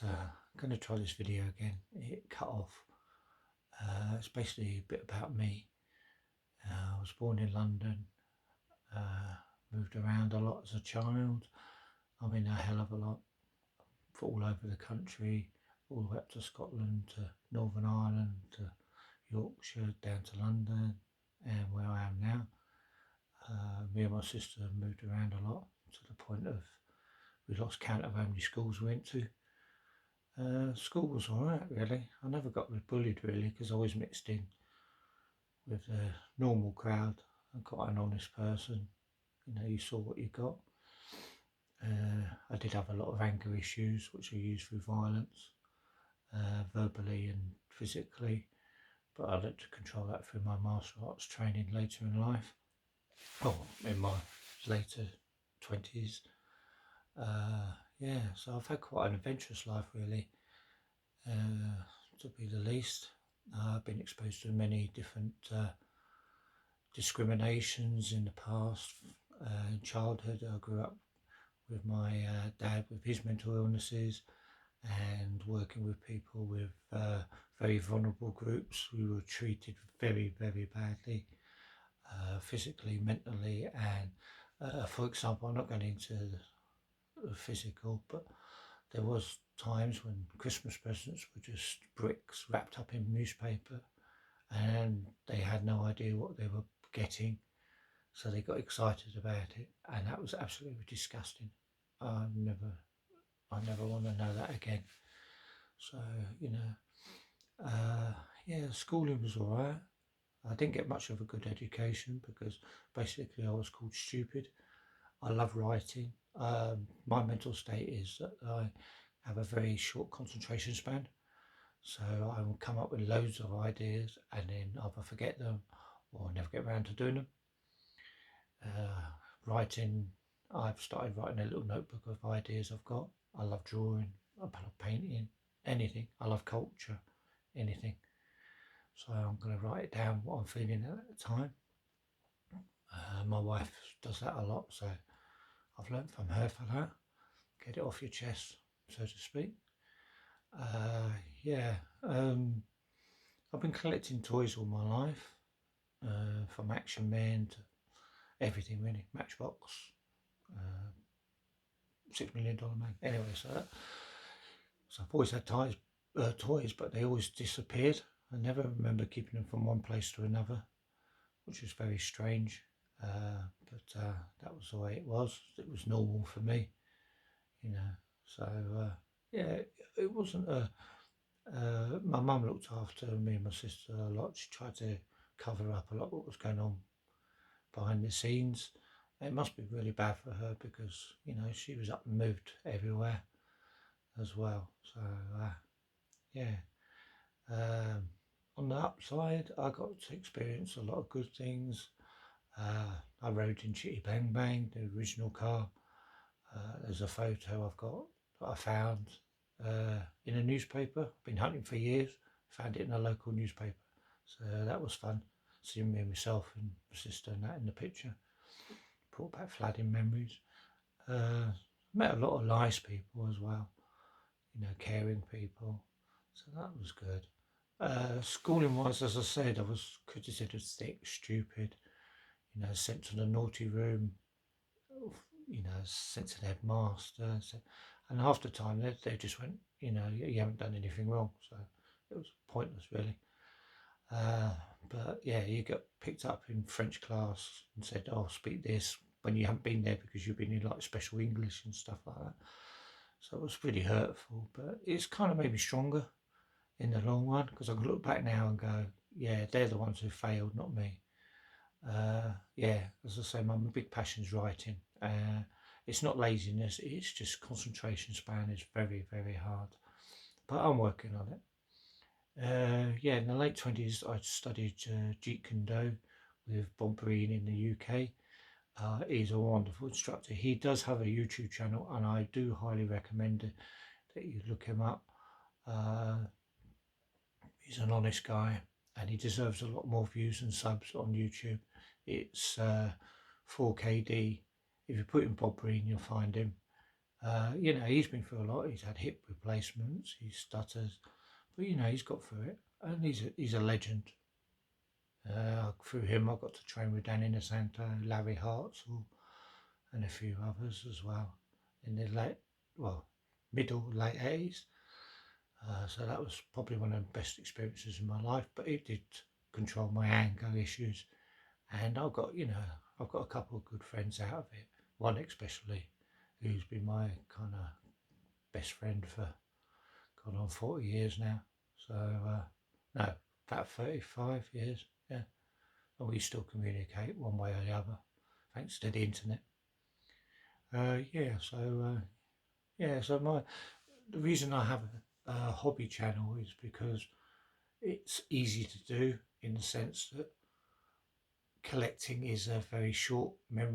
I'm going to try this video again. It cut off. It's basically a bit about me. I was born in London, moved around a lot as a child. I mean, a hell of a lot, all over the country, all the way up to Scotland, to Northern Ireland, to Yorkshire, down to London, and where I am now. Me and my sister moved around a lot to the point of we lost count of how many schools we went to. School was alright, really. I never got bullied, really, because I was mixed in with the normal crowd. I'm quite an honest person. You know, you saw what you got. I did have a lot of anger issues, which I used through violence, verbally and physically, but I learned to control that through my martial arts training later in life. In my later 20s. So I've had quite an adventurous life, really, to be the least. I've been exposed to many different discriminations in the past. In childhood, I grew up with my dad with his mental illnesses and working with people with very vulnerable groups. We were treated very, very badly, physically, mentally, and for example, I'm not going into the physical, but there was times when Christmas presents were just bricks wrapped up in newspaper, and they had no idea what they were getting, so they got excited about it, and that was absolutely disgusting. I never want to know that again. So, you know, schooling was alright. I didn't get much of a good education because basically I was called stupid. I love writing. My mental state is that I have a very short concentration span, so I will come up with loads of ideas and then either forget them or never get around to doing them. Writing, I've started writing a little notebook of ideas I've got. I love drawing, I love painting, anything. I love culture, anything. So I'm going to write it down, what I'm feeling at the time. My wife does that a lot, so I've learnt from her for that. Get it off your chest, so to speak. I've been collecting toys all my life, from Action Man to everything really, Matchbox, $6 Million Man. Anyway, so I've always had toys, but they always disappeared. I never remember keeping them from one place to another, which was very strange. But that was the way it was. It was normal for me, you know. So it wasn't my mum looked after me and my sister a lot. She tried to cover up a lot what was going on behind the scenes. It must be really bad for her because, you know, she was up and moved everywhere as well. So on the upside, I got to experience a lot of good things. I rode in Chitty Bang Bang, the original car. There's a photo I've got that I found in a newspaper. I've been hunting for years, found it in a local newspaper. So that was fun, seeing me and myself and my sister and that in the picture. Brought back flooding memories. Met a lot of nice people as well, you know, caring people. So that was good. Schooling wise, as I said, I was considered thick, stupid, you know, sent to the naughty room, you know, sent to the headmaster, and half the time they just went, you know, you haven't done anything wrong, so it was pointless really. But yeah, you got picked up in French class and said, oh, speak this, when you haven't been there because you've been in like special English and stuff like that. So it was really hurtful, but it's kind of made me stronger in the long run, because I can look back now and go, yeah, they're the ones who failed, not me. As I say, my big passion is writing. It's not laziness, it's just concentration span is very, very hard. But I'm working on it. In the late 20s, I studied Jeet Kune Do with Bob Breen in the UK. He's a wonderful instructor. He does have a YouTube channel, and I do highly recommend that you look him up. He's an honest guy, and he deserves a lot more views and subs on YouTube. It's 4KD. If you put in Bob Breen, you'll find him. You know, he's been through a lot. He's had hip replacements, he stutters, but you know, he's got through it, and he's a legend. Through him, I got to train with Danny Nasanto, Larry Hartsell, and a few others as well in the middle, late 80s. So that was probably one of the best experiences in my life, but it did control my anger issues. And I've got a couple of good friends out of it. One especially, who's been my kind of best friend for gone on 40 years now. So, no, about 35 years, yeah. And we still communicate one way or the other, thanks to the internet. So the reason I have a hobby channel is because it's easy to do in the sense that collecting is a very short memory